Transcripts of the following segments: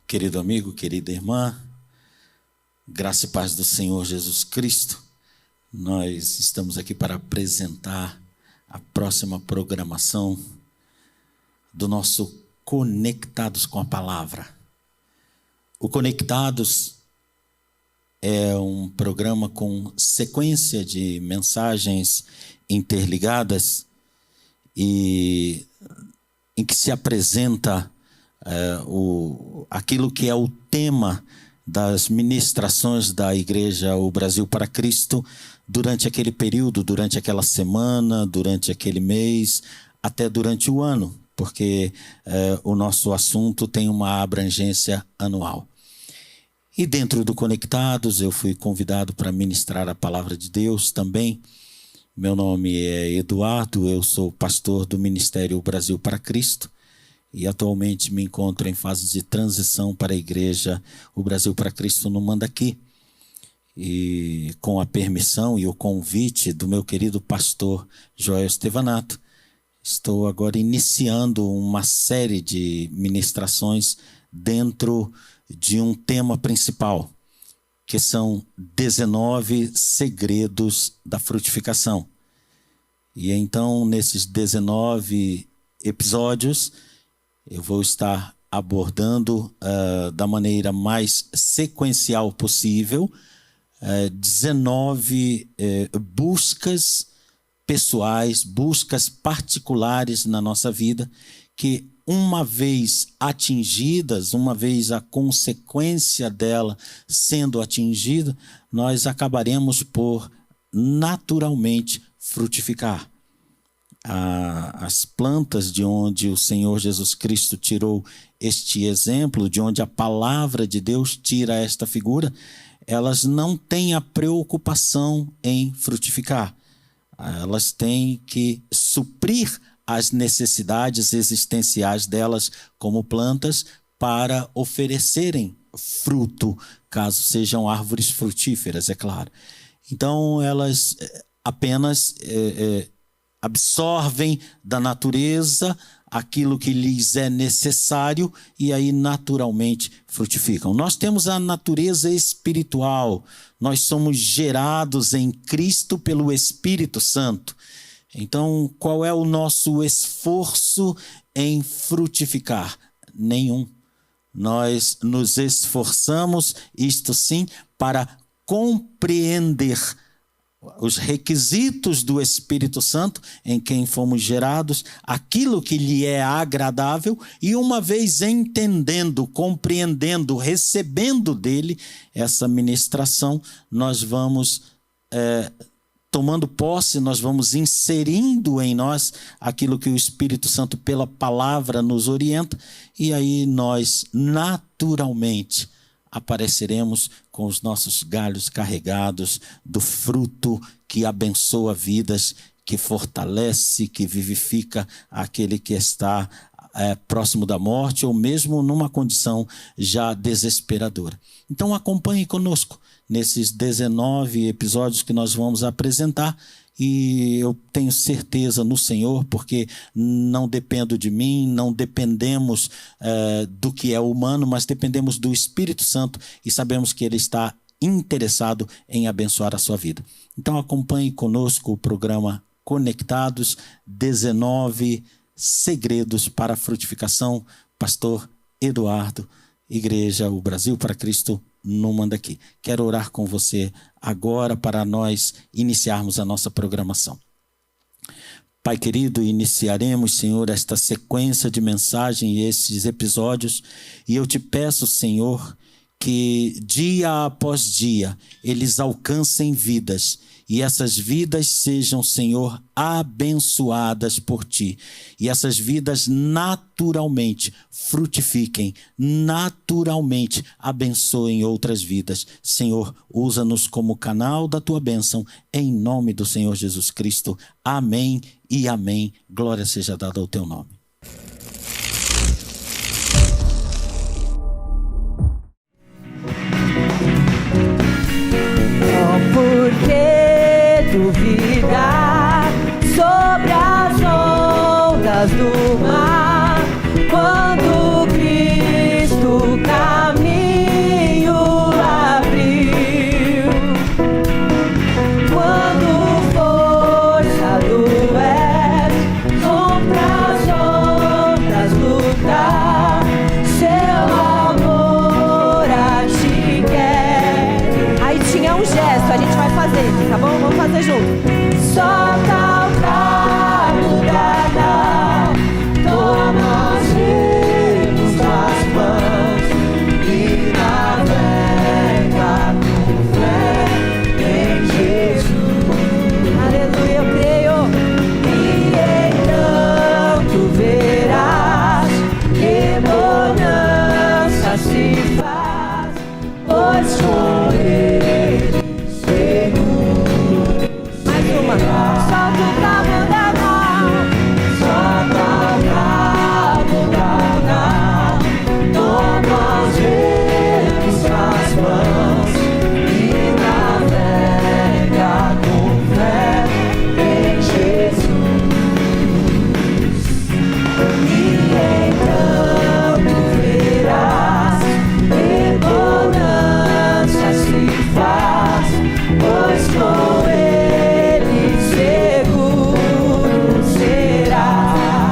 Querido amigo, querida irmã, graça e paz do Senhor Jesus Cristo, nós estamos aqui para apresentar a próxima programação do nosso Conectados com a Palavra. O Conectados é um programa com sequência de mensagens interligadas e em que se apresenta aquilo que é o tema das ministrações da Igreja O Brasil para Cristo durante aquele período, durante aquela semana, durante aquele mês, até durante o ano, porque o nosso assunto tem uma abrangência anual. E dentro do Conectados eu fui convidado para ministrar a Palavra de Deus também. Meu nome é Eduardo, eu sou pastor do Ministério O Brasil para Cristo. E atualmente me encontro em fase de transição para a Igreja O Brasil para Cristo no Mandaqui. E com a permissão e o convite do meu querido pastor Joel Estevanato, estou agora iniciando uma série de ministrações dentro de um tema principal, que são 19 segredos da frutificação. E então, nesses 19 episódios, eu vou estar abordando da maneira mais sequencial possível 19 buscas pessoais, buscas particulares na nossa vida, que uma vez atingidas, uma vez a consequência dela sendo atingida, nós acabaremos por naturalmente frutificar. As plantas de onde o Senhor Jesus Cristo tirou este exemplo, de onde a palavra de Deus tira esta figura, elas não têm a preocupação em frutificar. Elas têm que suprir as necessidades existenciais delas como plantas para oferecerem fruto, caso sejam árvores frutíferas, é claro. Então, elas apenas absorvem da natureza aquilo que lhes é necessário e aí naturalmente frutificam. Nós temos a natureza espiritual, nós somos gerados em Cristo pelo Espírito Santo. Então, qual é o nosso esforço em frutificar? Nenhum. Nós nos esforçamos, isto sim, para compreender os requisitos do Espírito Santo em quem fomos gerados, aquilo que lhe é agradável, e uma vez entendendo, compreendendo, recebendo dele essa ministração, nós vamos tomando posse, nós vamos inserindo em nós aquilo que o Espírito Santo pela palavra nos orienta, e aí nós naturalmente apareceremos com os nossos galhos carregados do fruto que abençoa vidas, que fortalece, que vivifica aquele que está próximo da morte ou mesmo numa condição já desesperadora. Então acompanhe conosco nesses 19 episódios que nós vamos apresentar. E eu tenho certeza no Senhor, porque não dependo de mim, não dependemos do que é humano, mas dependemos do Espírito Santo e sabemos que Ele está interessado em abençoar a sua vida. Então acompanhe conosco o programa Conectados, 19 segredos para a frutificação, pastor Eduardo, Igreja O Brasil para Cristo no Mandaqui. Quero orar com você agora para nós iniciarmos a nossa programação. Pai querido, iniciaremos, Senhor, esta sequência de mensagem e esses episódios, e eu te peço, Senhor, que dia após dia eles alcancem vidas, e essas vidas sejam, Senhor, abençoadas por Ti. E essas vidas naturalmente frutifiquem, naturalmente abençoem outras vidas. Senhor, usa-nos como canal da Tua bênção, em nome do Senhor Jesus Cristo. Amém e amém. Glória seja dada ao Teu nome. Duvidar sobre as ondas do mar, quando Cristo cai. fazer junto. Solta o cabo da nau, toma os remos das mãos e navega com fé em Jesus. Aleluia, eu creio. E então tu verás que bonança se faz, pois com ele seguro. Mais uma. Solta o cabo da nau, solta o cabo da nau, toma os remos das mãos e navega com fé em Jesus. E então tu verás que bonança se faz, pois com ele seguro será.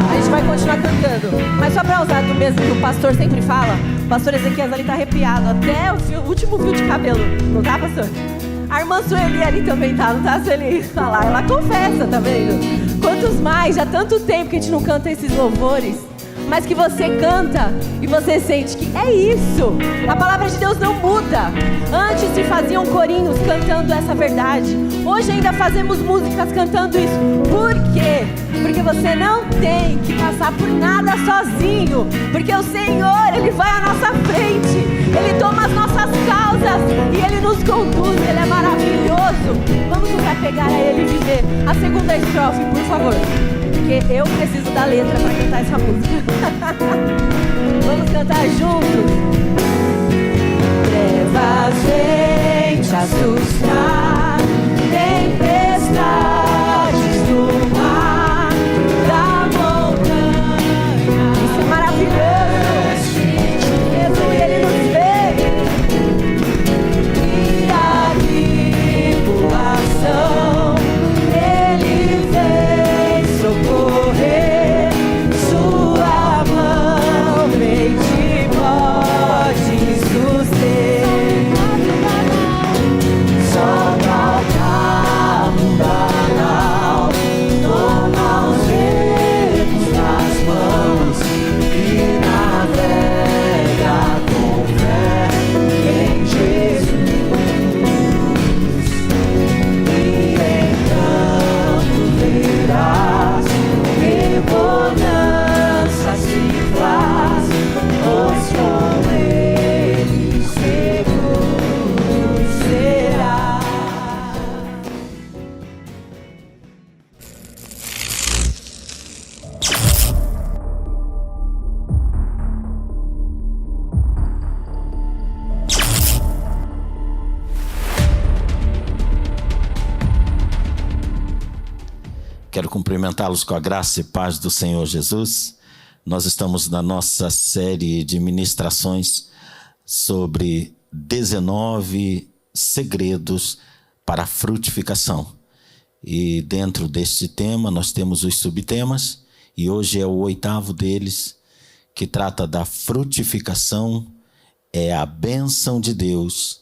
A gente vai continuar cantando, mas só para usar do mesmo que o pastor sempre fala. O pastor Ezequias ali tá arrepiado até o último fio de cabelo, não tá, pastor? A irmã Sueli ali também tá, não tá, Sueli? Tá lá, ela confessa, tá vendo? Quantos mais, já há tanto tempo que a gente não canta esses louvores, mas que você canta e você sente que é isso. A palavra de Deus não muda. Antes se faziam corinhos cantando essa verdade. Hoje ainda fazemos músicas cantando isso. Por quê? Porque você não tem que passar por nada sozinho. Porque o Senhor, Ele vai à nossa frente. Ele toma as nossas causas e Ele nos conduz. Ele é maravilhoso. Vamos nos apegar a Ele e viver a segunda estrofe, por favor. Porque eu preciso da letra para cantar essa música. Vamos cantar juntos. Trevas vem te assustar, tempestades do mar, da montanha. Isso é maravilhoso. Jesus, Ele nos vê. E a tribulação, Ele vem socorrer. Sua mão vem te pode suster. Solta o cabo da nau, toma os remos das mãos e navega com fé em Jesus. E então tu verás que bonança se faz, pois com ele seguro será. Quero cumprimentá-los com a graça e paz do Senhor Jesus. Nós estamos na nossa série de ministrações sobre 19 segredos para a frutificação. E dentro deste tema nós temos os subtemas, e hoje é o 8º deles, que trata da frutificação, é a bênção de Deus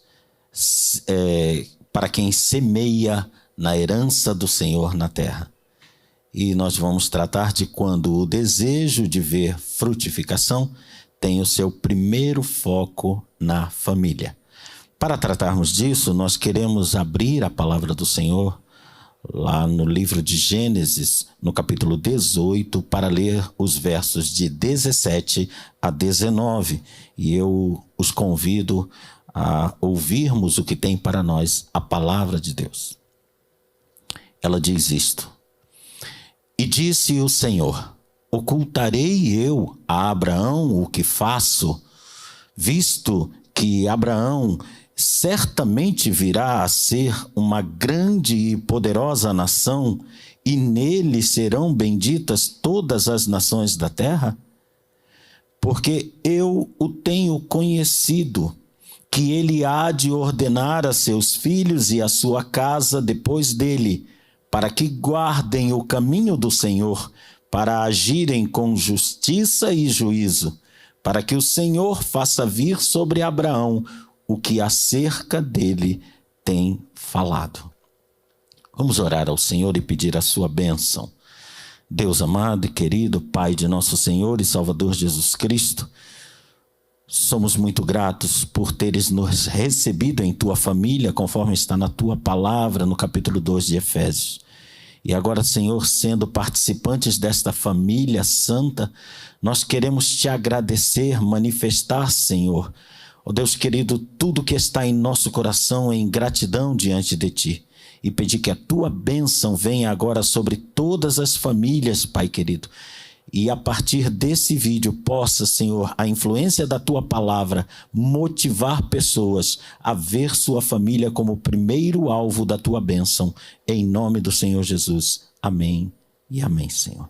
para quem semeia na herança do Senhor na terra. E nós vamos tratar de quando o desejo de ver frutificação tem o seu primeiro foco na família. Para tratarmos disso, nós queremos abrir a palavra do Senhor lá no livro de Gênesis, no capítulo 18, para ler os versos de 17 a 19. E eu os convido a ouvirmos o que tem para nós a palavra de Deus. Ela diz isto: E disse o Senhor: Ocultarei eu a Abraão o que faço, visto que Abraão certamente virá a ser uma grande e poderosa nação, e nele serão benditas todas as nações da terra? Porque eu o tenho conhecido, que ele há de ordenar a seus filhos e a sua casa depois dele, para que guardem o caminho do Senhor, para agirem com justiça e juízo, para que o Senhor faça vir sobre Abraão o que acerca dele tem falado. Vamos orar ao Senhor e pedir a sua bênção. Deus amado e querido, Pai de nosso Senhor e Salvador Jesus Cristo, somos muito gratos por teres nos recebido em tua família, conforme está na tua palavra, no capítulo 2 de Efésios. E agora, Senhor, sendo participantes desta família santa, nós queremos te agradecer, manifestar, Senhor, ó Deus querido, tudo que está em nosso coração em gratidão diante de ti. E pedir que a tua bênção venha agora sobre todas as famílias, Pai querido. E a partir desse vídeo possa, Senhor, a influência da tua palavra motivar pessoas a ver sua família como o primeiro alvo da tua bênção. Em nome do Senhor Jesus. Amém e amém, Senhor.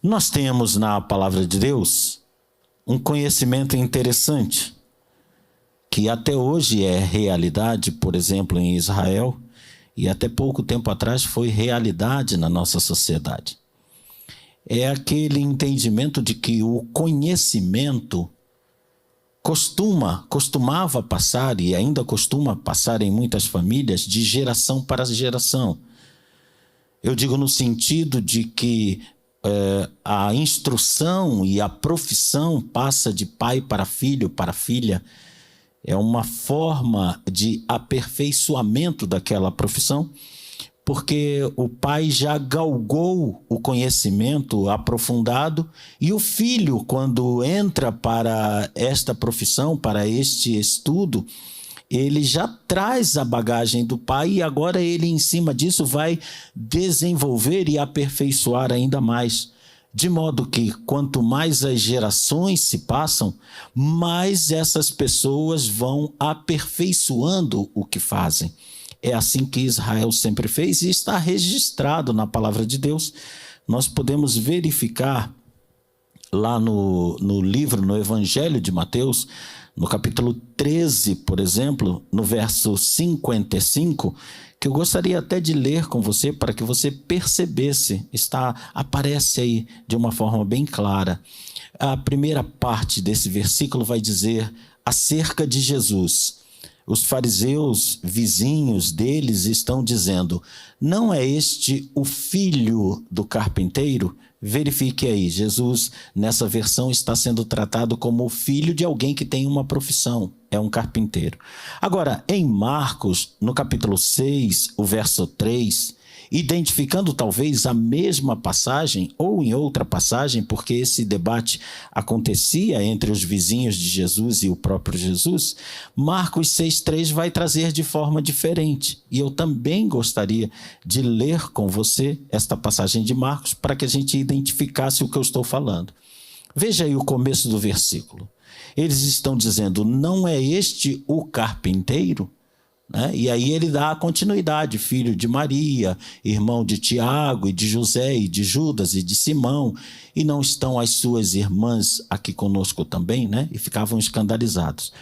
Nós temos na palavra de Deus um conhecimento interessante, que até hoje é realidade, por exemplo, em Israel, e até pouco tempo atrás foi realidade na nossa sociedade. É aquele entendimento de que o conhecimento costumava passar, e ainda costuma passar em muitas famílias, de geração para geração. Eu digo no sentido de que a instrução e a profissão passa de pai para filha. É uma forma de aperfeiçoamento daquela profissão, porque o pai já galgou o conhecimento aprofundado e o filho, quando entra para esta profissão, para este estudo, ele já traz a bagagem do pai e agora ele, em cima disso, vai desenvolver e aperfeiçoar ainda mais. De modo que, quanto mais as gerações se passam, mais essas pessoas vão aperfeiçoando o que fazem. É assim que Israel sempre fez e está registrado na palavra de Deus. Nós podemos verificar lá no livro, no Evangelho de Mateus, no capítulo 13, por exemplo, no verso 55, que eu gostaria até de ler com você para que você percebesse, aparece aí de uma forma bem clara. A primeira parte desse versículo vai dizer acerca de Jesus. Os fariseus vizinhos deles estão dizendo: não é este o filho do carpinteiro? Verifique aí, Jesus nessa versão está sendo tratado como o filho de alguém que tem uma profissão, é um carpinteiro. Agora, em Marcos, no capítulo 6, o verso 3, identificando talvez a mesma passagem ou em outra passagem, porque esse debate acontecia entre os vizinhos de Jesus e o próprio Jesus, Marcos 6,3 vai trazer de forma diferente. E eu também gostaria de ler com você esta passagem de Marcos para que a gente identificasse o que eu estou falando. Veja aí o começo do versículo. Eles estão dizendo: não é este o carpinteiro? E aí ele dá a continuidade: filho de Maria, irmão de Tiago e de José e de Judas e de Simão, e não estão as suas irmãs aqui conosco também, E ficavam escandalizados.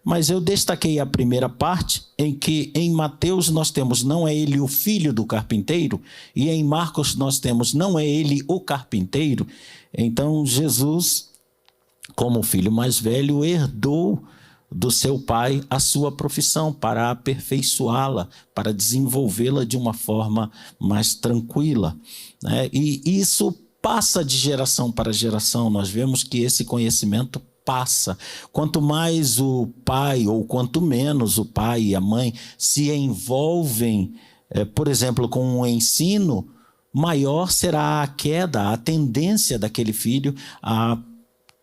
Mas eu destaquei a primeira parte, em que em Mateus nós temos não é ele o filho do carpinteiro, e em Marcos nós temos não é ele o carpinteiro. Então Jesus, como o filho mais velho, herdou do seu pai a sua profissão para aperfeiçoá-la, para desenvolvê-la de uma forma mais tranquila. E isso passa de geração para geração. Nós vemos que esse conhecimento passa. Quanto mais o pai, ou quanto menos o pai e a mãe se envolvem, por exemplo, com um ensino, maior será a queda, a tendência daquele filho a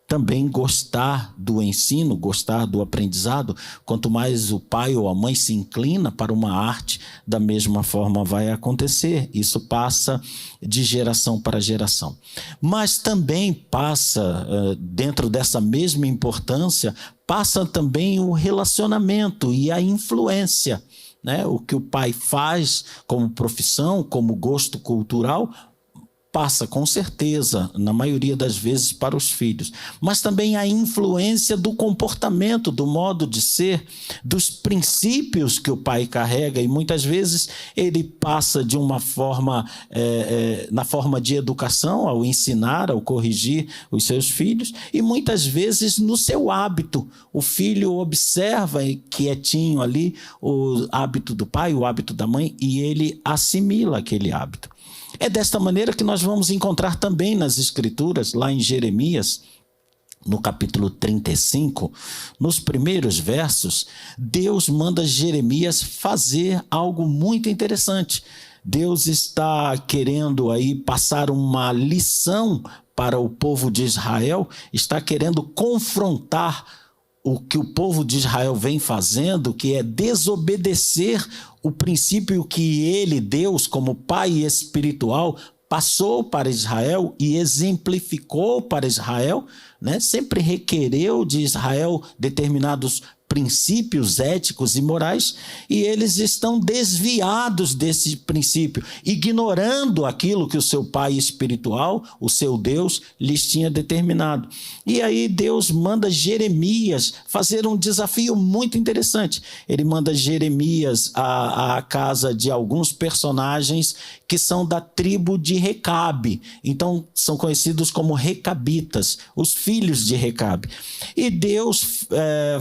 também gostar do ensino, gostar do aprendizado. Quanto mais o pai ou a mãe se inclina para uma arte, da mesma forma vai acontecer. Isso passa de geração para geração. Mas também passa, dentro dessa mesma importância, passa também o relacionamento e a influência. O que o pai faz como profissão, como gosto cultural, passa com certeza, na maioria das vezes, para os filhos, mas também a influência do comportamento, do modo de ser, dos princípios que o pai carrega, e muitas vezes ele passa de uma forma, na forma de educação, ao ensinar, ao corrigir os seus filhos, e muitas vezes no seu hábito. O filho observa quietinho ali o hábito do pai, o hábito da mãe, e ele assimila aquele hábito. É desta maneira que nós vamos encontrar também nas Escrituras, lá em Jeremias, no capítulo 35, nos primeiros versos, Deus manda Jeremias fazer algo muito interessante. Deus está querendo aí passar uma lição para o povo de Israel, está querendo confrontar o que o povo de Israel vem fazendo, que é desobedecer o princípio que ele, Deus, como pai espiritual, passou para Israel e exemplificou para Israel, né? Sempre requereu de Israel determinados princípios éticos e morais, e eles estão desviados desse princípio, ignorando aquilo que o seu pai espiritual, o seu Deus, lhes tinha determinado. E aí Deus manda Jeremias fazer um desafio muito interessante. Ele manda Jeremias à casa de alguns personagens que são da tribo de Recabe. Então, são conhecidos como recabitas, os filhos de Recabe. E Deus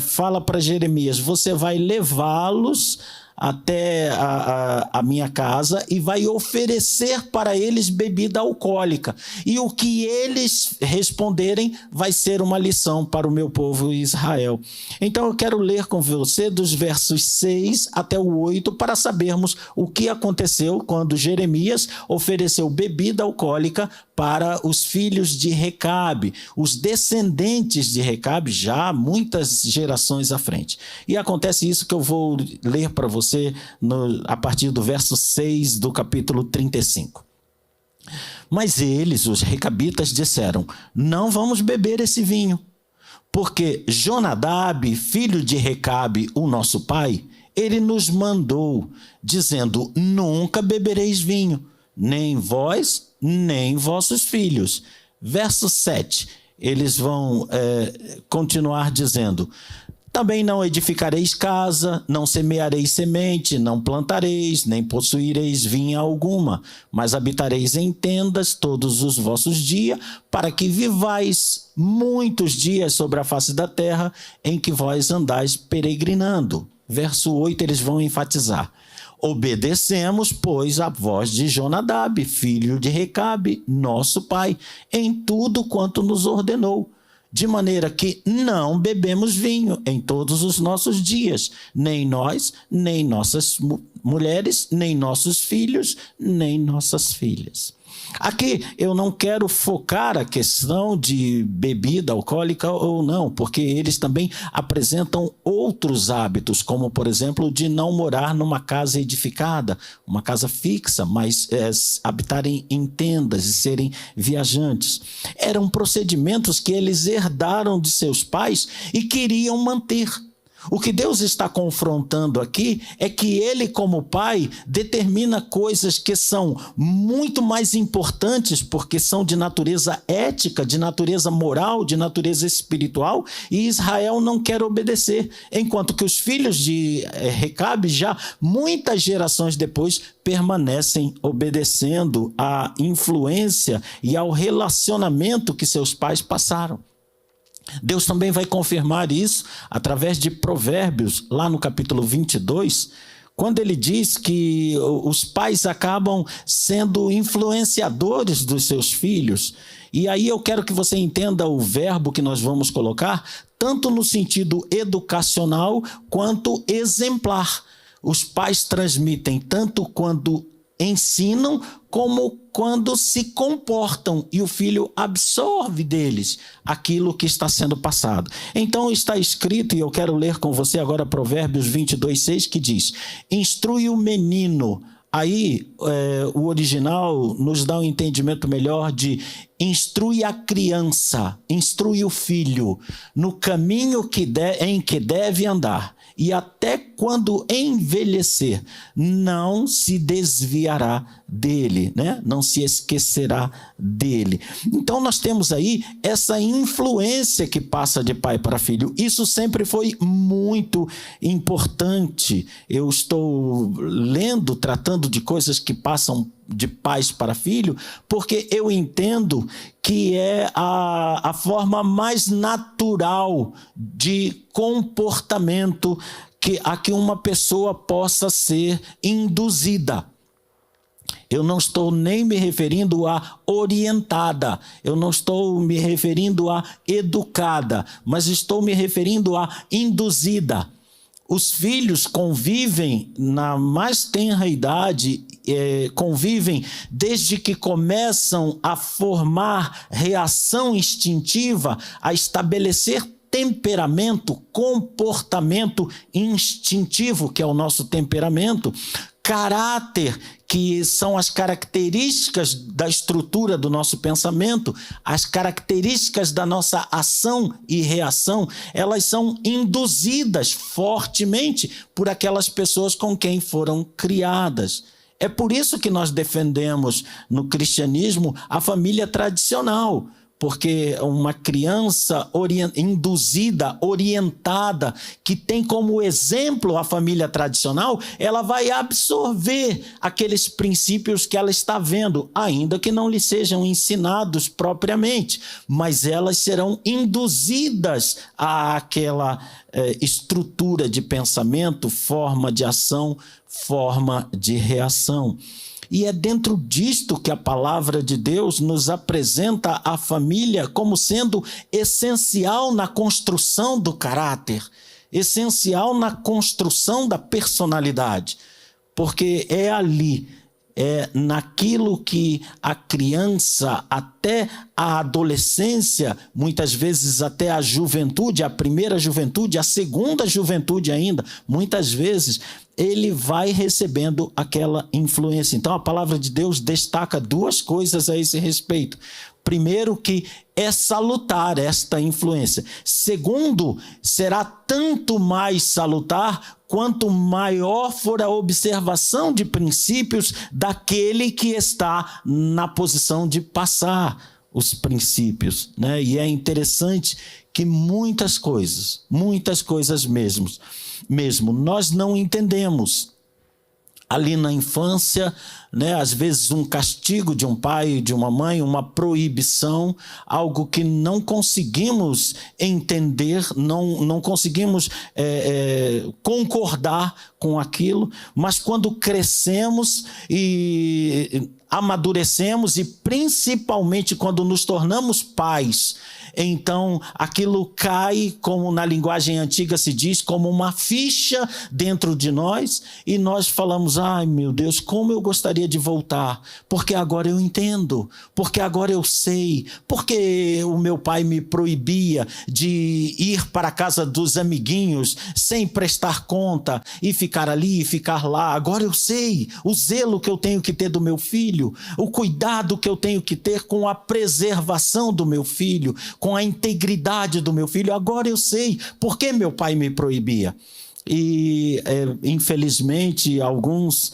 fala para Jeremias: você vai levá-los até a minha casa e vai oferecer para eles bebida alcoólica. E o que eles responderem vai ser uma lição para o meu povo Israel. Então eu quero ler com você dos versos 6 até o 8 para sabermos o que aconteceu quando Jeremias ofereceu bebida alcoólica para os filhos de Recabe, os descendentes de Recabe, já muitas gerações à frente. E acontece isso que eu vou ler para você a partir do verso 6 do capítulo 35. Mas eles, os recabitas, disseram: não vamos beber esse vinho, porque Jonadab, filho de Recabe, o nosso pai, ele nos mandou, dizendo: nunca bebereis vinho, nem vós, nem vossos filhos. Verso 7, eles vão continuar dizendo: também não edificareis casa, não semeareis semente, não plantareis, nem possuireis vinha alguma, mas habitareis em tendas todos os vossos dias, para que vivais muitos dias sobre a face da terra, em que vós andais peregrinando. Verso 8, eles vão enfatizar: obedecemos, pois, a voz de Jonadab, filho de Recabe, nosso pai, em tudo quanto nos ordenou, de maneira que não bebemos vinho em todos os nossos dias, nem nós, nem nossas mulheres, nem nossos filhos, nem nossas filhas. Aqui eu não quero focar a questão de bebida alcoólica ou não, porque eles também apresentam outros hábitos, como por exemplo de não morar numa casa edificada, uma casa fixa, mas habitarem em tendas e serem viajantes. Eram procedimentos que eles herdaram de seus pais e queriam manter. O que Deus está confrontando aqui é que ele, como pai, determina coisas que são muito mais importantes, porque são de natureza ética, de natureza moral, de natureza espiritual, e Israel não quer obedecer, enquanto que os filhos de Recabe, já muitas gerações depois, permanecem obedecendo à influência e ao relacionamento que seus pais passaram. Deus também vai confirmar isso através de Provérbios, lá no capítulo 22, quando ele diz que os pais acabam sendo influenciadores dos seus filhos. E aí eu quero que você entenda o verbo que nós vamos colocar, tanto no sentido educacional quanto exemplar. Os pais transmitem tanto quando ensinam como quando se comportam, e o filho absorve deles aquilo que está sendo passado. Então está escrito, e eu quero ler com você agora Provérbios 22:6, que diz: instrui o menino. Aí o original nos dá um entendimento melhor de instrui a criança, instrui o filho no caminho em que deve andar, e até quando envelhecer, não se desviará dele, né? Não se esquecerá dele. Então nós temos aí essa influência que passa de pai para filho. Isso sempre foi muito importante. Eu estou lendo, tratando de coisas que passam de pais para filho, porque eu entendo que é a forma mais natural de comportamento a que uma pessoa possa ser induzida. Eu não estou nem me referindo a orientada, eu não estou me referindo a educada, mas estou me referindo a induzida. Os filhos convivem na mais tenra idade, convivem desde que começam a formar reação instintiva, a estabelecer temperamento, comportamento instintivo, que é o nosso temperamento, caráter, que são as características da estrutura do nosso pensamento, as características da nossa ação e reação, elas são induzidas fortemente por aquelas pessoas com quem foram criadas. É por isso que nós defendemos no cristianismo a família tradicional, porque uma criança induzida, orientada, que tem como exemplo a família tradicional, ela vai absorver aqueles princípios que ela está vendo, ainda que não lhe sejam ensinados propriamente, mas elas serão induzidas àquela estrutura de pensamento, forma de ação, forma de reação. E é dentro disto que a palavra de Deus nos apresenta a família como sendo essencial na construção do caráter, essencial na construção da personalidade, porque é ali, é naquilo que a criança, até a adolescência, muitas vezes até a juventude, a primeira juventude, a segunda juventude ainda, muitas vezes ele vai recebendo aquela influência. Então a palavra de Deus destaca duas coisas a esse respeito. Primeiro, que é salutar esta influência. Segundo, será tanto mais salutar quanto maior for a observação de princípios daquele que está na posição de passar os princípios, né? E é interessante que muitas coisas mesmo nós não entendemos. Ali na infância, né, às vezes um castigo de um pai e de uma mãe, uma proibição, algo que não conseguimos entender, não conseguimos concordar com aquilo, mas quando crescemos e amadurecemos e principalmente quando nos tornamos pais, então aquilo cai, como na linguagem antiga se diz, como uma ficha dentro de nós, e nós falamos: ai meu Deus, como eu gostaria de voltar, porque agora eu entendo, porque agora eu sei, porque o meu pai me proibia de ir para a casa dos amiguinhos sem prestar conta e ficar ali e ficar lá. Agora eu sei o zelo que eu tenho que ter do meu filho, o cuidado que eu tenho que ter com a preservação do meu filho, com a integridade do meu filho. Agora eu sei por que meu pai me proibia. E infelizmente alguns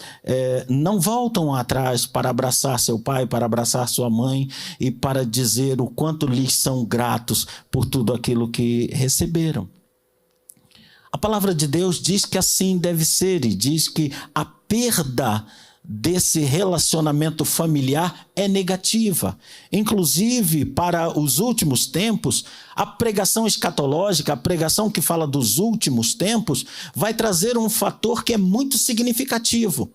não voltam atrás para abraçar seu pai, para abraçar sua mãe e para dizer o quanto lhes são gratos por tudo aquilo que receberam. A palavra de Deus diz que assim deve ser, e diz que a perda desse relacionamento familiar é negativa. Inclusive, para os últimos tempos, a pregação escatológica, a pregação que fala dos últimos tempos, vai trazer um fator que é muito significativo,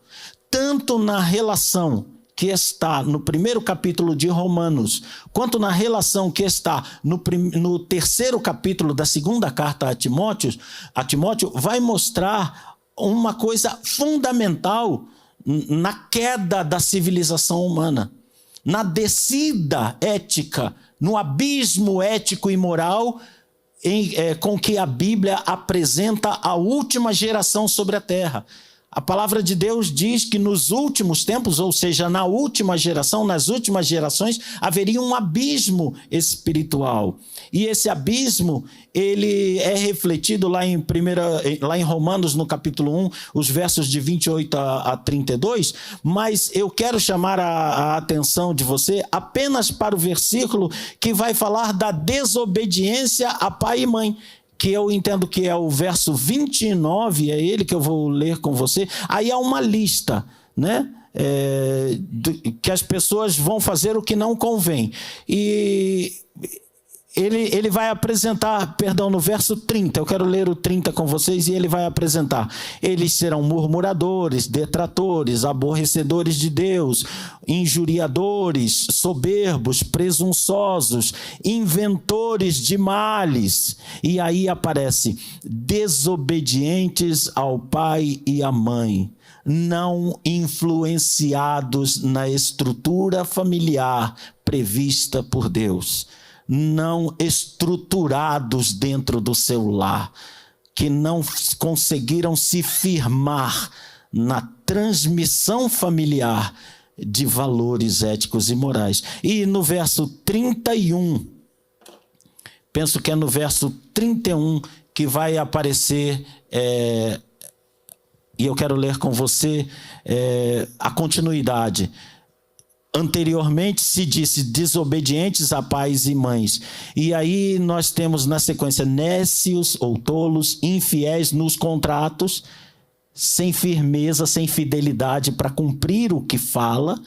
tanto na relação que está no primeiro capítulo de Romanos, quanto na relação que está no terceiro capítulo da segunda carta a Timóteo, vai mostrar uma coisa fundamental na queda da civilização humana, na descida ética, no abismo ético e moral com que a Bíblia apresenta a última geração sobre a terra. A palavra de Deus diz que nos últimos tempos, ou seja, na última geração, nas últimas gerações, haveria um abismo espiritual. E esse abismo, ele é refletido lá em Romanos, no capítulo 1, os versos de 28 a 32, mas eu quero chamar a atenção de você apenas para o versículo que vai falar da desobediência a pai e mãe, que eu entendo que é o verso 29, é ele que eu vou ler com você. Aí há uma lista, né? Que as pessoas vão fazer o que não convém. E ele vai apresentar, no verso 30, eu quero ler o 30 com vocês, e ele vai apresentar: eles serão murmuradores, detratores, aborrecedores de Deus, injuriadores, soberbos, presunçosos, inventores de males. E aí aparece: desobedientes ao pai e à mãe, não influenciados na estrutura familiar prevista por Deus, não estruturados dentro do seu lar, que não conseguiram se firmar na transmissão familiar de valores éticos e morais. E no verso 31, penso que é no verso 31 que vai aparecer, e eu quero ler com você a continuidade. Anteriormente se disse desobedientes a pais e mães. E aí nós temos na sequência nécios ou tolos, infiéis nos contratos, sem firmeza, sem fidelidade para cumprir o que fala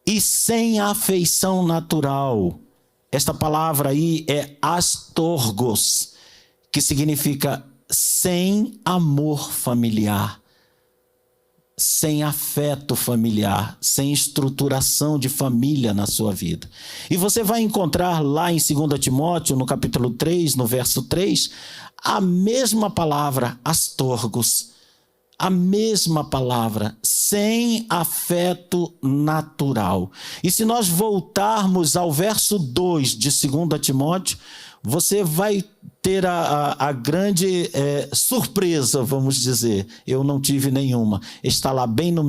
e sem afeição natural. Esta palavra aí é astorgos, que significa sem amor familiar, sem afeto familiar, sem estruturação de família na sua vida. E você vai encontrar lá em 2 Timóteo, no capítulo 3, no verso 3, a mesma palavra, astorgos, a mesma palavra, sem afeto natural. E se nós voltarmos ao verso 2 de 2 Timóteo, você vai ter a grande surpresa, vamos dizer. Eu não tive nenhuma. Está lá bem no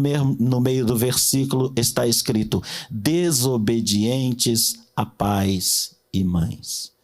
meio do versículo, está escrito: desobedientes a pais e mães.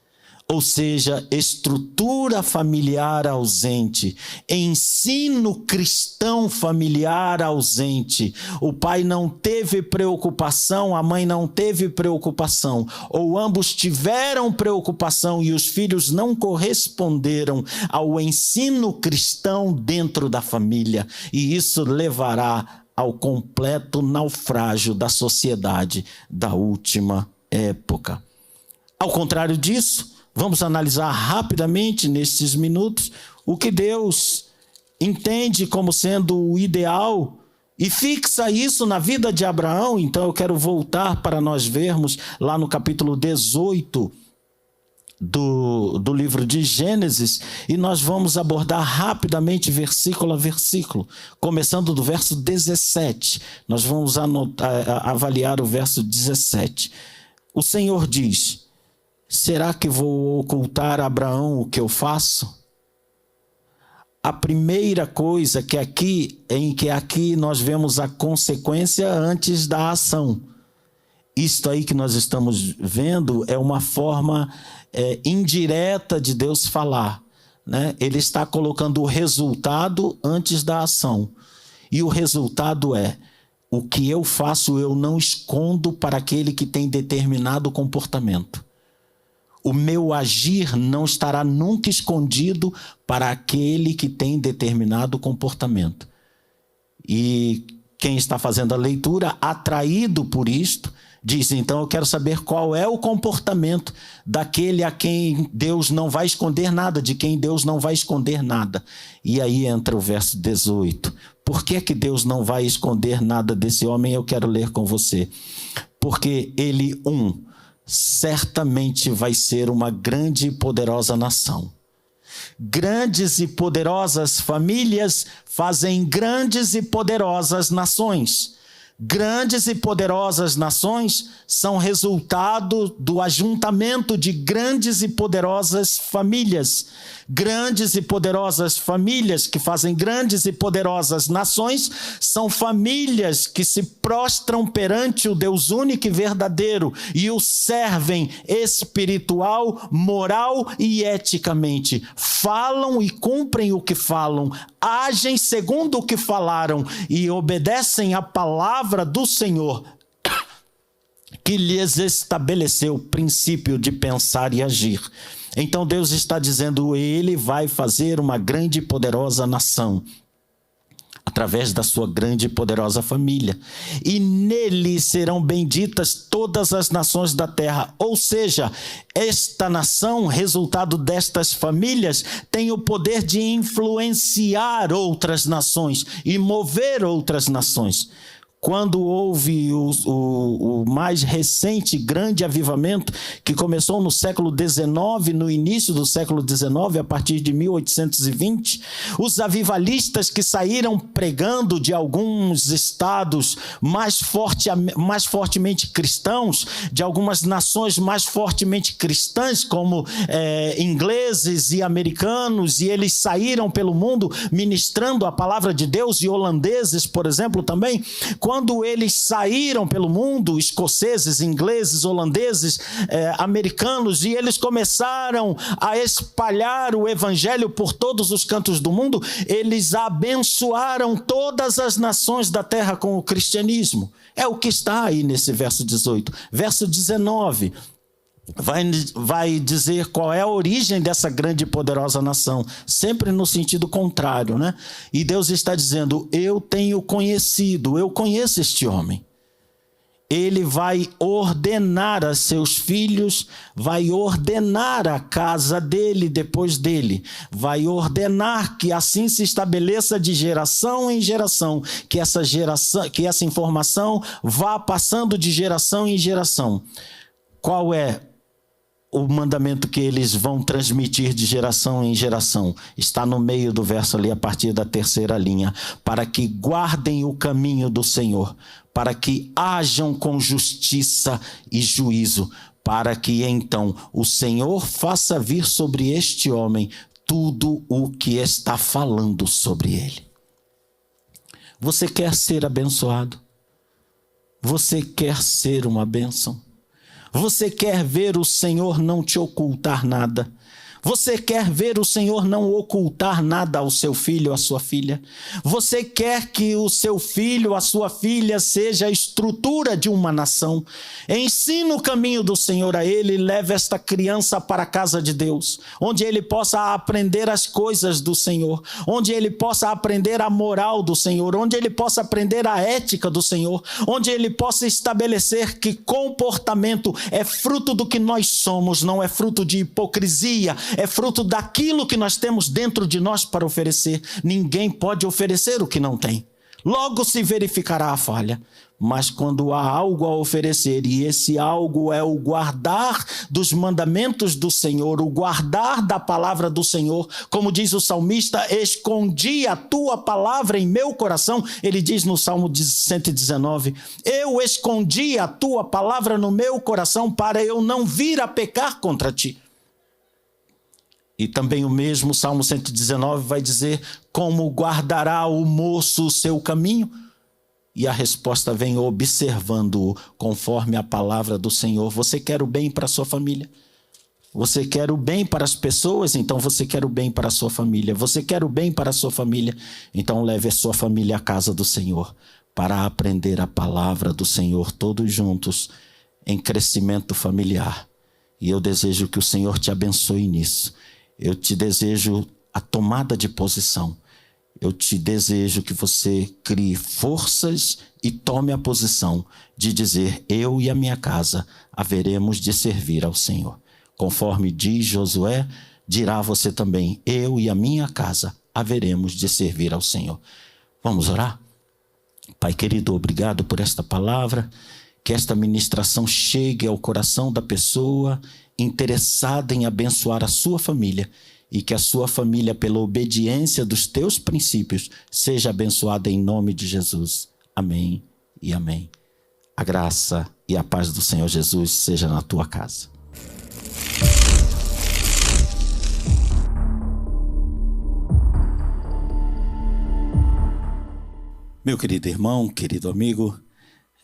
Ou seja, estrutura familiar ausente, ensino cristão familiar ausente. O pai não teve preocupação, a mãe não teve preocupação, ou ambos tiveram preocupação e os filhos não corresponderam ao ensino cristão dentro da família. E isso levará ao completo naufrágio da sociedade da última época. Ao contrário disso, vamos analisar rapidamente, nesses minutos, o que Deus entende como sendo o ideal e fixa isso na vida de Abraão. Então eu quero voltar para nós vermos lá no capítulo 18 do livro de Gênesis, e nós vamos abordar rapidamente versículo a versículo, começando do verso 17. Nós vamos avaliar o verso 17. O Senhor diz: será que vou ocultar a Abraão o que eu faço? A primeira coisa que aqui nós vemos a consequência antes da ação. Isto aí que nós estamos vendo é uma forma indireta de Deus falar, né? Ele está colocando o resultado antes da ação. E o resultado é: o que eu faço eu não escondo para aquele que tem determinado comportamento. O meu agir não estará nunca escondido para aquele que tem determinado comportamento. E quem está fazendo a leitura, atraído por isto, diz: então eu quero saber qual é o comportamento daquele a quem Deus não vai esconder nada, de quem Deus não vai esconder nada. E aí entra o verso 18. Por que Deus não vai esconder nada desse homem? Eu quero ler com você. Porque ele, certamente vai ser uma grande e poderosa nação. Grandes e poderosas famílias fazem grandes e poderosas nações. Grandes e poderosas nações são resultado do ajuntamento de grandes e poderosas famílias. Grandes e poderosas famílias que fazem grandes e poderosas nações são famílias que se prostram perante o Deus único e verdadeiro e o servem espiritual, moral e eticamente. Falam e cumprem o que falam, agem segundo o que falaram e obedecem à palavra do Senhor, que lhes estabeleceu o princípio de pensar e agir. Então Deus está dizendo, ele vai fazer uma grande e poderosa nação, através da sua grande e poderosa família. E nele serão benditas todas as nações da terra. Ou seja, esta nação, resultado destas famílias, tem o poder de influenciar outras nações e mover outras nações. Quando houve o mais recente grande avivamento, que começou no século XIX, no início do século XIX, a partir de 1820, os avivalistas que saíram pregando de alguns estados mais fortemente cristãos, de algumas nações mais fortemente cristãs, como ingleses e americanos, e eles saíram pelo mundo ministrando a palavra de Deus, e holandeses, por exemplo, também. Quando eles saíram pelo mundo, escoceses, ingleses, holandeses, americanos, e eles começaram a espalhar o evangelho por todos os cantos do mundo, eles abençoaram todas as nações da terra com o cristianismo. É o que está aí nesse verso 18. Verso 19... Vai dizer qual é a origem dessa grande e poderosa nação, sempre no sentido contrário, né? E Deus está dizendo, eu conheço este homem. Ele vai ordenar a seus filhos, vai ordenar a casa dele depois dele, vai ordenar que assim se estabeleça de geração em geração, que essa informação vá passando de geração em geração. Qual é o mandamento que eles vão transmitir de geração em geração? Está no meio do verso ali, a partir da terceira linha. Para que guardem o caminho do Senhor, para que hajam com justiça e juízo, para que então o Senhor faça vir sobre este homem tudo o que está falando sobre ele. Você quer ser abençoado? Você quer ser uma bênção? Você quer ver o Senhor não te ocultar nada? Você quer ver o Senhor não ocultar nada ao seu filho, à sua filha? Você quer que o seu filho, a sua filha, seja a estrutura de uma nação? Ensina o caminho do Senhor a ele, leve esta criança para a casa de Deus, onde ele possa aprender as coisas do Senhor, onde ele possa aprender a moral do Senhor, onde ele possa aprender a ética do Senhor, onde ele possa estabelecer que comportamento é fruto do que nós somos, não é fruto de hipocrisia, é fruto daquilo que nós temos dentro de nós para oferecer. Ninguém pode oferecer o que não tem. Logo se verificará a falha. Mas quando há algo a oferecer, e esse algo é o guardar dos mandamentos do Senhor, o guardar da palavra do Senhor, como diz o salmista, escondi a tua palavra em meu coração. Ele diz no Salmo 119, eu escondi a tua palavra no meu coração para eu não vir a pecar contra ti. E também o mesmo Salmo 119 vai dizer, como guardará o moço o seu caminho? E a resposta vem observando-o conforme a palavra do Senhor. Você quer o bem para a sua família? Você quer o bem para as pessoas? Então você quer o bem para a sua família. Você quer o bem para a sua família? Então leve a sua família à casa do Senhor para aprender a palavra do Senhor todos juntos em crescimento familiar. E eu desejo que o Senhor te abençoe nisso. Eu te desejo a tomada de posição. Eu te desejo que você crie forças e tome a posição de dizer, eu e a minha casa haveremos de servir ao Senhor. Conforme diz Josué, dirá você também, eu e a minha casa haveremos de servir ao Senhor. Vamos orar? Pai querido, obrigado por esta palavra, que esta ministração chegue ao coração da pessoa interessada em abençoar a sua família e que a sua família, pela obediência dos teus princípios, seja abençoada em nome de Jesus. Amém. e amém. A graça e a paz do Senhor Jesus seja na tua casa. Meu querido irmão, querido amigo,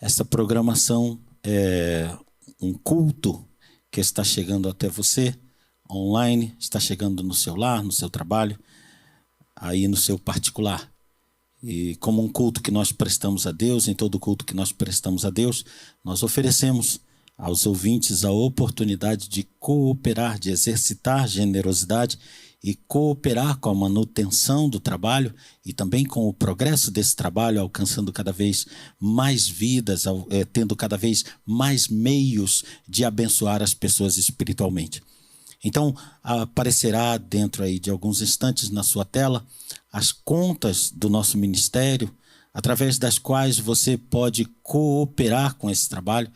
essa programação é um culto que está chegando até você online, está chegando no seu lar, no seu trabalho, aí no seu particular. E como um culto que nós prestamos a Deus, em todo culto que nós prestamos a Deus, nós oferecemos aos ouvintes a oportunidade de cooperar, de exercitar generosidade e cooperar com a manutenção do trabalho e também com o progresso desse trabalho, alcançando cada vez mais vidas, tendo cada vez mais meios de abençoar as pessoas espiritualmente. Então, aparecerá dentro aí de alguns instantes na sua tela as contas do nosso ministério, através das quais você pode cooperar com esse trabalho,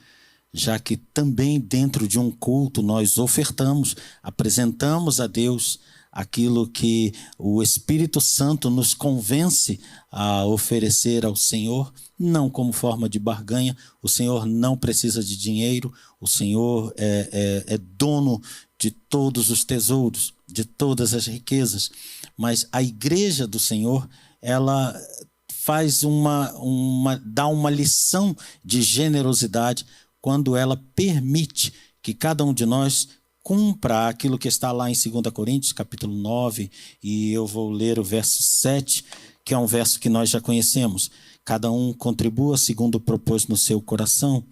já que também dentro de um culto nós ofertamos, apresentamos a Deus aquilo que o Espírito Santo nos convence a oferecer ao Senhor, não como forma de barganha. O Senhor não precisa de dinheiro, o Senhor é dono de todos os tesouros, de todas as riquezas. Mas a igreja do Senhor, ela faz dá uma lição de generosidade quando ela permite que cada um de nós cumpra aquilo que está lá em 2 Coríntios, capítulo 9, e eu vou ler o verso 7, que é um verso que nós já conhecemos. Cada um contribua segundo propôs no seu coração,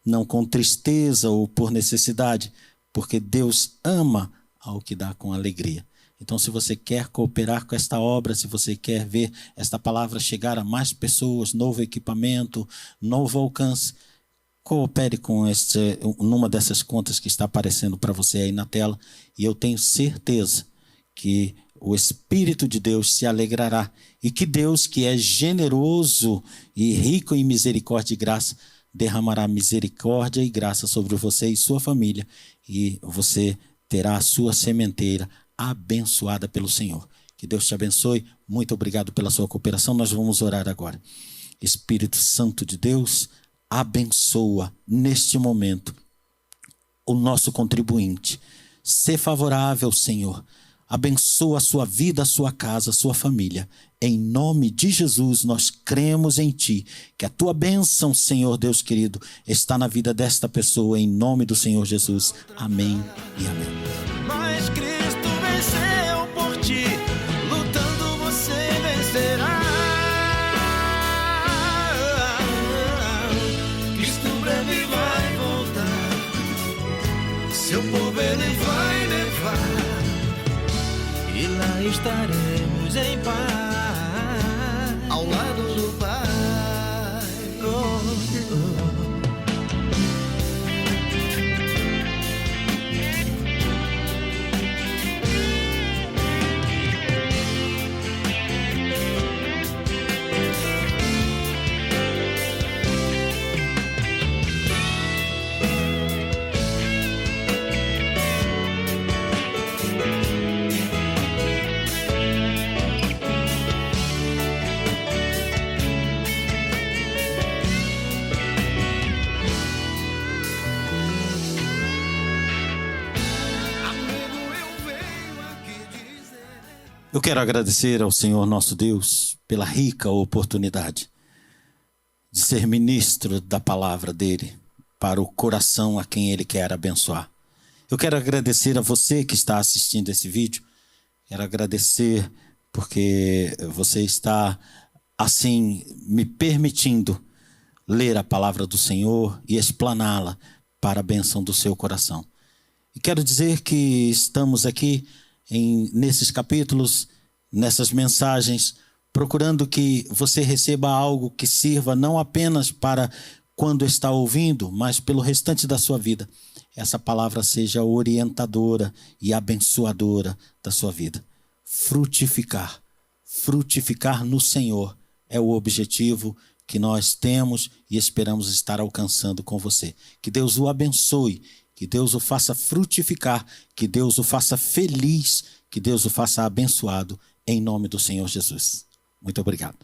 não com tristeza ou por necessidade, porque Deus ama ao que dá com alegria. Então, se você quer cooperar com esta obra, se você quer ver esta palavra chegar a mais pessoas, novo equipamento, novo alcance, coopere com numa dessas contas que está aparecendo para você aí na tela, e eu tenho certeza que o Espírito de Deus se alegrará e que Deus, que é generoso e rico em misericórdia e graça, derramará misericórdia e graça sobre você e sua família, e você terá a sua sementeira abençoada pelo Senhor. Que Deus te abençoe. Muito obrigado pela sua cooperação. Nós vamos orar agora. Espírito Santo de Deus, abençoa neste momento o nosso contribuinte. Sê favorável, Senhor. Abençoa a sua vida, a sua casa, a sua família. Em nome de Jesus, nós cremos em Ti. Que a Tua bênção, Senhor Deus querido, está na vida desta pessoa. Em nome do Senhor Jesus. Amém e amém. Mas Cristo venceu por ti. Lutando você vencerá. Seu povo ele vai levar, e lá estaremos em paz, ao lado do Pai. Eu quero agradecer ao Senhor nosso Deus pela rica oportunidade de ser ministro da palavra dele para o coração a quem ele quer abençoar. Eu quero agradecer a você que está assistindo esse vídeo. Quero agradecer porque você está, assim, me permitindo ler a palavra do Senhor e explaná-la para a bênção do seu coração. E quero dizer que estamos aqui nesses capítulos, nessas mensagens, procurando que você receba algo que sirva não apenas para quando está ouvindo, mas pelo restante da sua vida. Essa palavra seja orientadora e abençoadora da sua vida. Frutificar no Senhor é o objetivo que nós temos e esperamos estar alcançando com você. Que Deus o abençoe, que Deus o faça frutificar, que Deus o faça feliz, que Deus o faça abençoado, em nome do Senhor Jesus. Muito obrigado.